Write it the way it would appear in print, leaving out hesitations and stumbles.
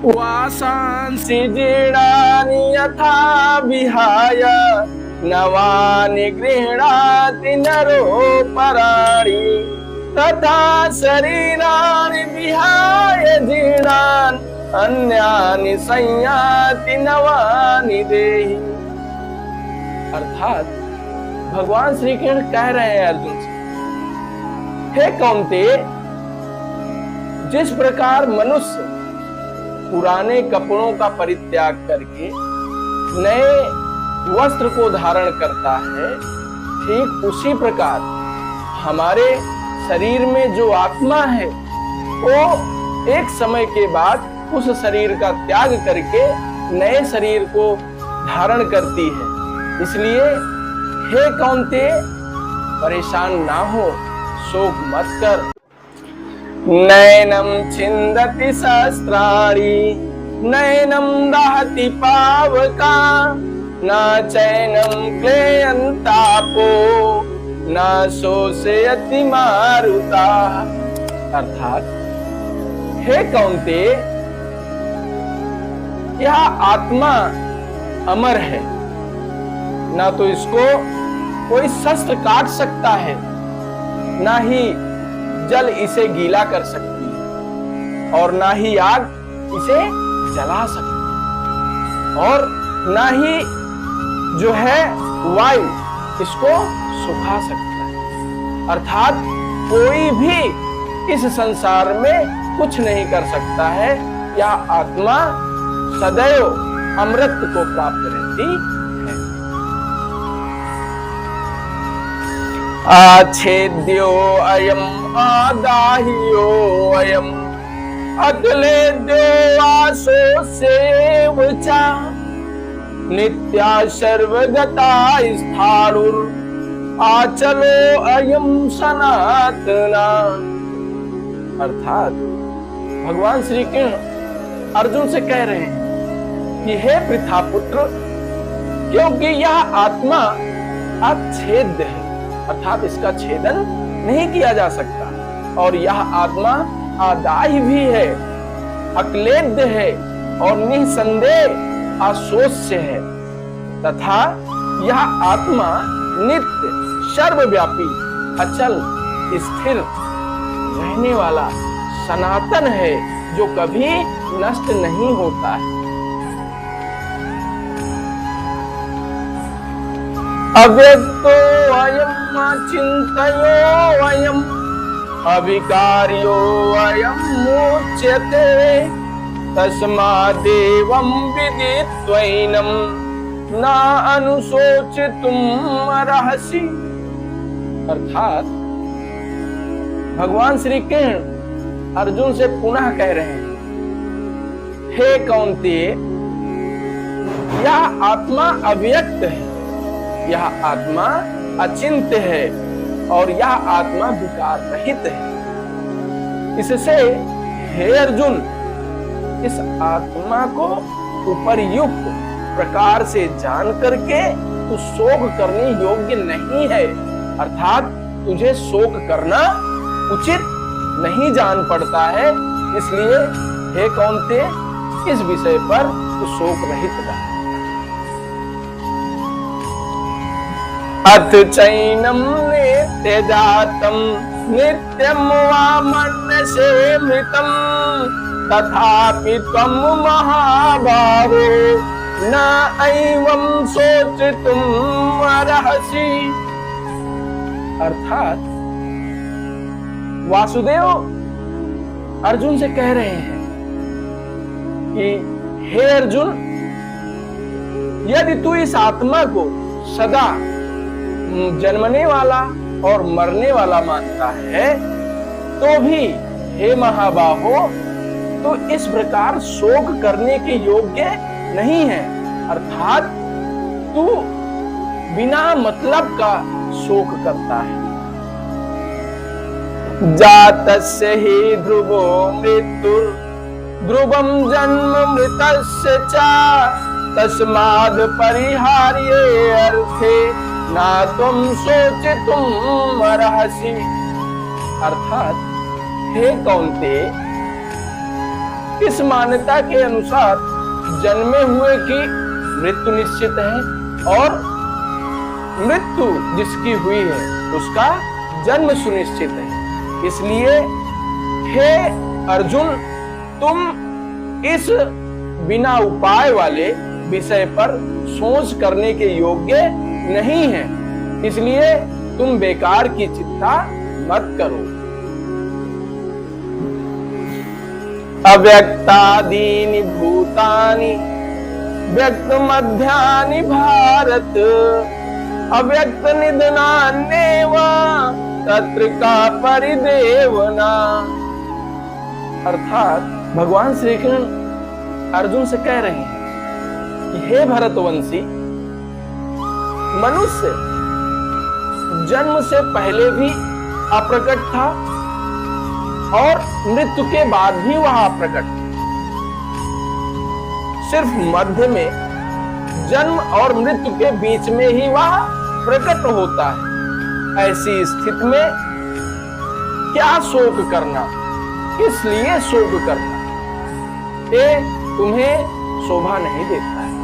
वासांसि जीर्णानि यथा विहाय नवानि गृह्णाति नरोपराणि तथा शरीराणि विहाय जीर्णान् अन्यानि संयाति नवानि देहि। अर्थात भगवान श्री कृष्ण कह रहे हैं अर्जुन से, हे कौन्तेय, जिस प्रकार मनुष्य पुराने कपड़ों का परित्याग करके नए वस्त्र को धारण करता है, ठीक उसी प्रकार हमारे शरीर में जो आत्मा है वो एक समय के बाद उस शरीर का त्याग करके नए शरीर को धारण करती है। इसलिए हे कौन्तेय, परेशान ना हो, शोक मत कर। नैनम छिन्दति सहस्राणि नैनम दहति पावका न चैनम क्लेयन्तापो न शोषयति मारुता। अर्थात हे कौन्तेय, यह आत्मा अमर है, ना तो इसको कोई शस्त्र काट सकता है, ना ही जल इसे गीला कर सकती है, और ना ही आग इसे जला सकती है, और ना ही जो है वायु इसको सुखा सकता है। अर्थात कोई भी इस संसार में कुछ नहीं कर सकता है। यह आत्मा सदैव अमृत को प्राप्त रहती है। आच्छेद्यो अयम आदाह्यो अयम अक्लेद्यो आशोषेव च नित्या सर्वगता स्थाणुर आचलो अयम सनातना। अर्थात भगवान श्री कृष्ण अर्जुन से कह रहे हैं कि हे पृथापुत्र, क्योंकि यह आत्मा अच्छेद्य है, अर्थात इसका छेदन नहीं किया जा सकता, और यह आत्मा आदाह्य भी है, अक्लेद्य है और निसंदेह अशोष्य है, तथा यह आत्मा नित्य सर्वव्यापी अचल स्थिर रहने वाला सनातन है, जो कभी नष्ट नहीं होता है। अव्यक्तो अयम् अचिन्तयो अयम् अविकार्यो अयम् मुच्यते तस्मादेवं विदित्वैनं न अनुशोचितुम् अर्हसि। अर्थात भगवान श्री कृष्ण अर्जुन से पुनः कह रहे हैं, हे कौन्तेय, यह आत्मा अव्यक्त है, यह आत्मा अचिंत्य है, और यह आत्मा विकार रहित है। इससे हे अर्जुन, इस आत्मा को उपर्युक्त प्रकार से जान करके तू शोक करने योग्य नहीं है, अर्थात तुझे शोक करना उचित नहीं जान पड़ता है। इसलिए हे कौन्तेय, इस विषय पर तू शोक रहित रह। अथ चैनम नित्य जातम नित्यम वा मन्यसे मृतम तथापि त्वं महाबाहो न एवं सोचितुम् अर्हसि। अर्थात वासुदेव अर्जुन से कह रहे हैं कि हे अर्जुन, यदि तू इस आत्मा को सदा जन्मने वाला और मरने वाला मानता है, तो भी हे महाबाहो, तो इस प्रकार शोक करने के योग्य नहीं है। अर्थात तू बिना मतलब का शोक करता है। जातस्य हि ध्रुवो मृत्युर् ध्रुवं जन्म मृतस्य च तस्माद् परिहार्ये अर्थे ना तुम सोचितुम् अर्हसि। अर्थात हे कौन्तेय, इस मान्यता के अनुसार जन्मे हुए की मृत्यु निश्चित है और मृत्यु जिसकी हुई है उसका जन्म सुनिश्चित है। इसलिए हे अर्जुन, तुम इस बिना उपाय वाले विषय पर सोच करने के योग्य नहीं है, इसलिए तुम बेकार की चिंता मत करो। अव्यक्तादीनि भूतानि व्यक्त मध्यानि भारत, अव्यक्त निधनान्येव तत्र का परिदेवना। अर्थात भगवान श्री कृष्ण अर्जुन से कह रहे हैं कि हे भरतवंशी, मनुष्य जन्म से पहले भी अप्रकट था और मृत्यु के बाद भी वह अप्रकट था। सिर्फ मध्य में जन्म और मृत्यु के बीच में ही वह प्रकट होता है। ऐसी स्थिति में क्या शोक करना, किस लिए शोक करना, ये तुम्हें शोभा नहीं देता है।